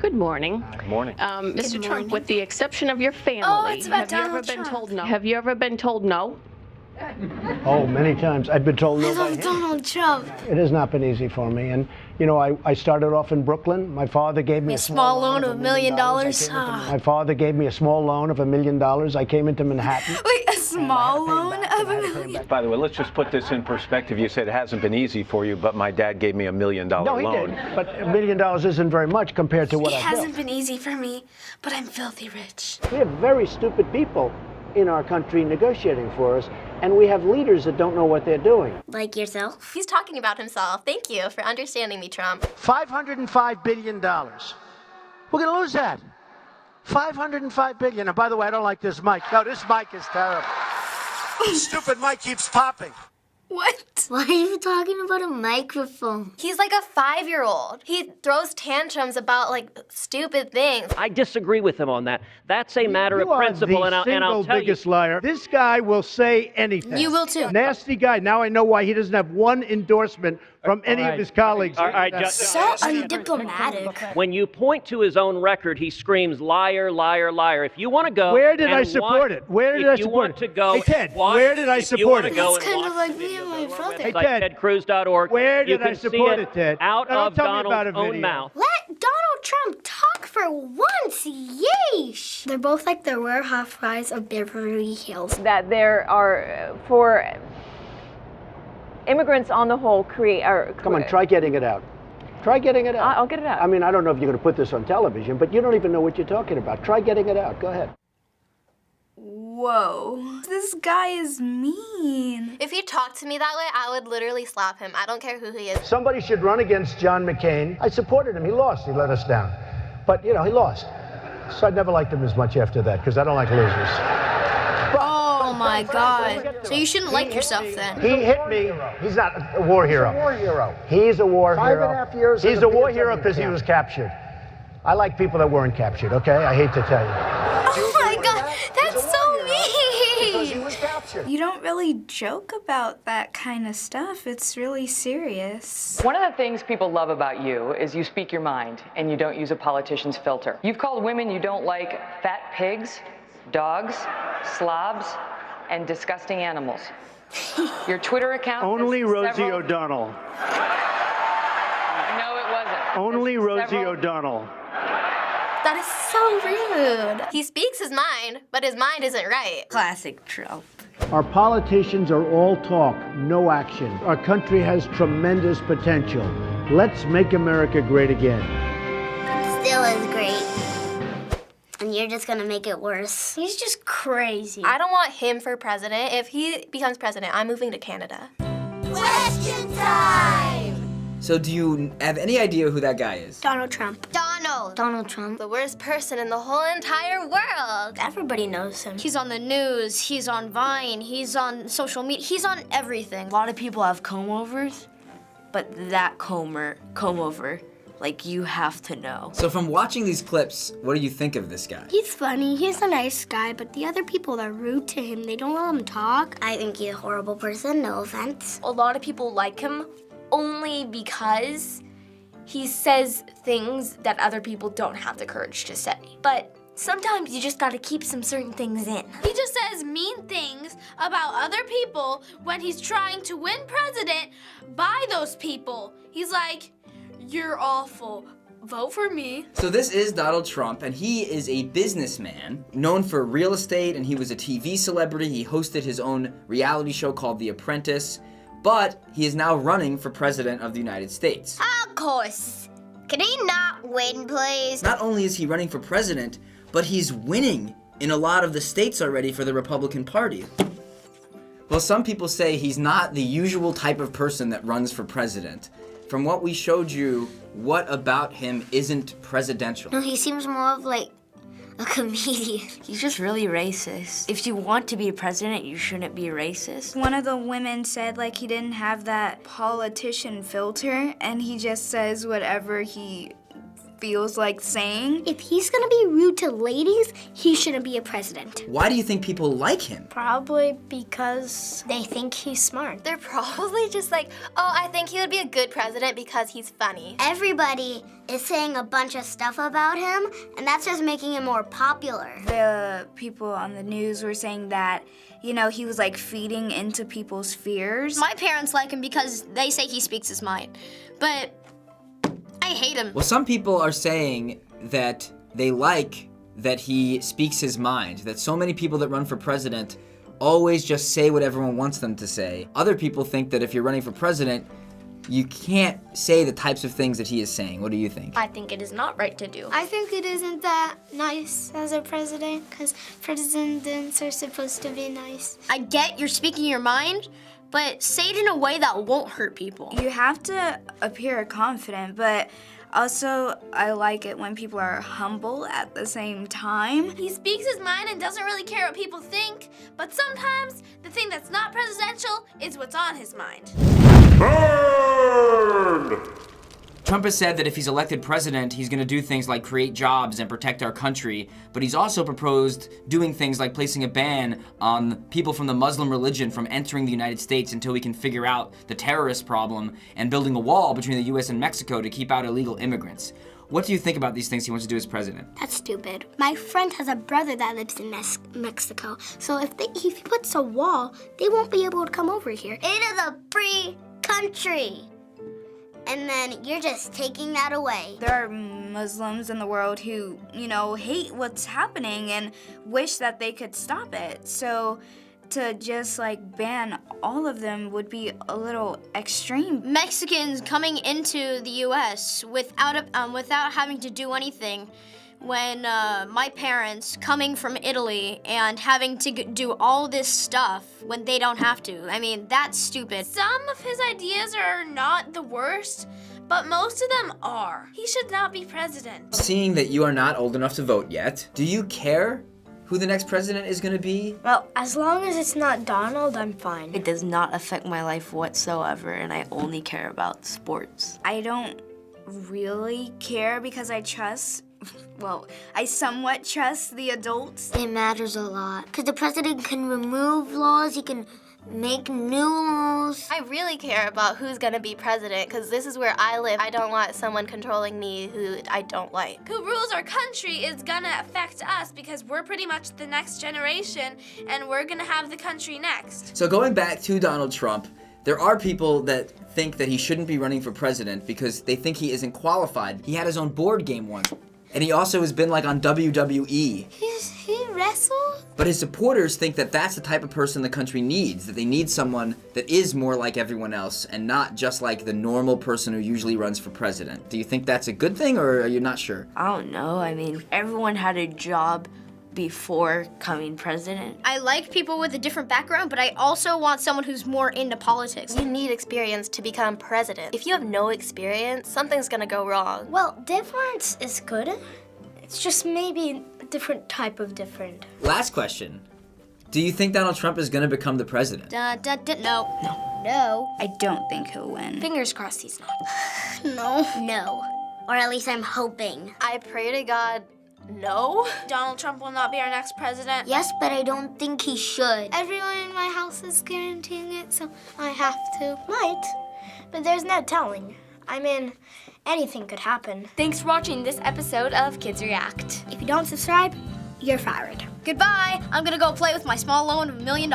Good morning. Good morning. Mr. Trump, with the exception of your family, Oh, it's about have you ever Donald been Trump. told no? Have you ever been told no? Oh, many times. I've been told no I by love him. Donald Trump. It has not been easy for me. And, you know, I started off in Brooklyn. My father gave me A small loan of $1 million. My father gave me a small loan of $1 million. I came into Manhattan. Wait, a small loan of $1 million? By the way, let's just put this in perspective. You said it hasn't been easy for you, but my dad gave me $1 million No, he loan. did. But $1 million isn't very much compared to what It I built. hasn't been easy for me, but I'm filthy rich. We have very stupid people in our country negotiating for us, and we have leaders that don't know what they're doing. Like yourself? He's talking about himself. Thank you for understanding me, Trump. $505 billion. We're going to lose that. $505 billion. And by the way, I don't like this mic. No, this mic is terrible. Stupid mic keeps popping. What? Why are you talking about a microphone? He's like a 5-year-old. He throws tantrums about like stupid things. I disagree with him on that. That's a matter of principle, and I'll You are the tell single you. biggest liar. This guy will say anything. You will too. Nasty guy. Now I know why he doesn't have one endorsement from any of his colleagues. All right, So undiplomatic. when you point to his own record, he screams, liar, liar, liar. If you want to go, Where did I and support watch- it? Where did I if you support want it? to go, Hey, Ted, watch- where did I if you support wanna it? go That's and kind of watch like me and my brother. Hey, like Ted, tedcruz.org, where you did I can support see it, Ted? out No, don't of tell me about Donald's a own video. mouth. Let Donald Trump talk for once, yeesh! They're both like the Rare Housewives of Beverly Hills. That there are, for immigrants on the whole, Come on, try getting it out. Try getting it out. I'll get it out. I mean, I don't know if you're going to put this on television, but you don't even know what you're talking about. Try getting it out. Go ahead. Whoa, this guy is mean. If he talked to me that way, I would literally slap him. I don't care who he is. Somebody should run against John McCain. I supported him. He lost. He let us down. But, you know, he lost. So I never liked him as much after that because I don't like losers. Oh my god. So you shouldn't like yourself then. He hit me. He's not a war hero. He's a war hero. He's a war hero. 5.5 years. He's a war hero because he was captured. I like people that weren't captured, okay? I hate to tell you. Oh my god, that's so mean! You don't really joke about that kind of stuff. It's really serious. One of the things people love about you is you speak your mind and you don't use a politician's filter. You've called women you don't like fat pigs, dogs, slobs, and disgusting animals. Your Twitter account Only has Rosie several- O'Donnell. No, it wasn't. Only There's Rosie several- O'Donnell. That is so rude. He speaks his mind, but his mind isn't right. Classic Trump. Our politicians are all talk, no action. Our country has tremendous potential. Let's make America great again. Still is great. And you're just gonna make it worse. He's just crazy. I don't want him for president. If he becomes president, I'm moving to Canada. Question time! So do you have any idea who that guy is? Donald Trump. Donald Trump. The worst person in the whole entire world. Everybody knows him. He's on the news, he's on Vine, he's on social media, he's on everything. A lot of people have comb-overs, but that comb-over, like, you have to know. So from watching these clips, what do you think of this guy? He's funny, he's a nice guy, but the other people are rude to him. They don't let him talk. I think he's a horrible person, no offense. A lot of people like him only because he says things that other people don't have the courage to say. But sometimes you just gotta keep some certain things in. He just says mean things about other people when he's trying to win president by those people. He's like, you're awful. Vote for me. So this is Donald Trump, and he is a businessman known for real estate, and he was a TV celebrity. He hosted his own reality show called The Apprentice, but he is now running for president of the United States. Of course. Can he not win, please? Not only is he running for president, but he's winning in a lot of the states already for the Republican Party. Well, some people say he's not the usual type of person that runs for president. From what we showed you, what about him isn't presidential? No, he seems more of like a comedian. He's just really racist. If you want to be a president, you shouldn't be racist. One of the women said like he didn't have that politician filter and he just says whatever he feels like saying. If he's gonna be rude to ladies, he shouldn't be a president. Why do you think people like him? Probably because they think he's smart. They're probably just like, oh, I think he would be a good president because he's funny. Everybody is saying a bunch of stuff about him, and that's just making him more popular. The people on the news were saying that, you know, he was like feeding into people's fears. My parents like him because they say he speaks his mind. But I hate him. Well, some people are saying that they like that he speaks his mind, that so many people that run for president always just say what everyone wants them to say. Other people think that if you're running for president, you can't say the types of things that he is saying. What do you think? I think it is not right to do. I think it isn't that nice as a president, because presidents are supposed to be nice. I get you're speaking your mind, but say it in a way that won't hurt people. You have to appear confident, but also I like it when people are humble at the same time. He speaks his mind and doesn't really care what people think, but sometimes the thing that's not presidential is what's on his mind. Trump has said that if he's elected president, he's going to do things like create jobs and protect our country, but he's also proposed doing things like placing a ban on people from the Muslim religion from entering the United States until we can figure out the terrorist problem, and building a wall between the US and Mexico to keep out illegal immigrants. What do you think about these things he wants to do as president? That's stupid. My friend has a brother that lives in Mexico, so if he puts a wall, they won't be able to come over here. It is a free country. And then you're just taking that away. There are Muslims in the world who, you know, hate what's happening and wish that they could stop it. So to just like ban all of them would be a little extreme. Mexicans coming into the U.S. without having to do anything, when my parents coming from Italy and having to do all this stuff when they don't have to. I mean, that's stupid. Some of his ideas are not the worst, but most of them are. He should not be president. Seeing that you are not old enough to vote yet, do you care who the next president is going to be? Well, as long as it's not Donald, I'm fine. It does not affect my life whatsoever, and I only care about sports. I don't really care because I somewhat trust the adults. It matters a lot, because the president can remove laws, he can make new laws. I really care about who's gonna be president, because this is where I live. I don't want someone controlling me who I don't like. Who rules our country is gonna affect us because we're pretty much the next generation and we're gonna have the country next. So going back to Donald Trump, there are people that think that he shouldn't be running for president because they think he isn't qualified. He had his own board game once. And he also has been like on WWE. He wrestled? But his supporters think that that's the type of person the country needs, that they need someone that is more like everyone else and not just like the normal person who usually runs for president. Do you think that's a good thing, or are you not sure? I don't know. I mean, everyone had a job before coming president. I like people with a different background, but I also want someone who's more into politics. You need experience to become president. If you have no experience, something's gonna go wrong. Well, difference is good. It's just maybe a different type of different. Last question. Do you think Donald Trump is going to become the president? No. No. I don't think he'll win. Fingers crossed he's not. No. Or at least I'm hoping. I pray to God, no. Donald Trump will not be our next president. Yes, but I don't think he should. Everyone in my house is guaranteeing it, so I have to. Might, but there's no telling. I mean, anything could happen. Thanks for watching this episode of Kids React. If you don't subscribe, you're fired. Goodbye. I'm gonna go play with my small loan of $1 million.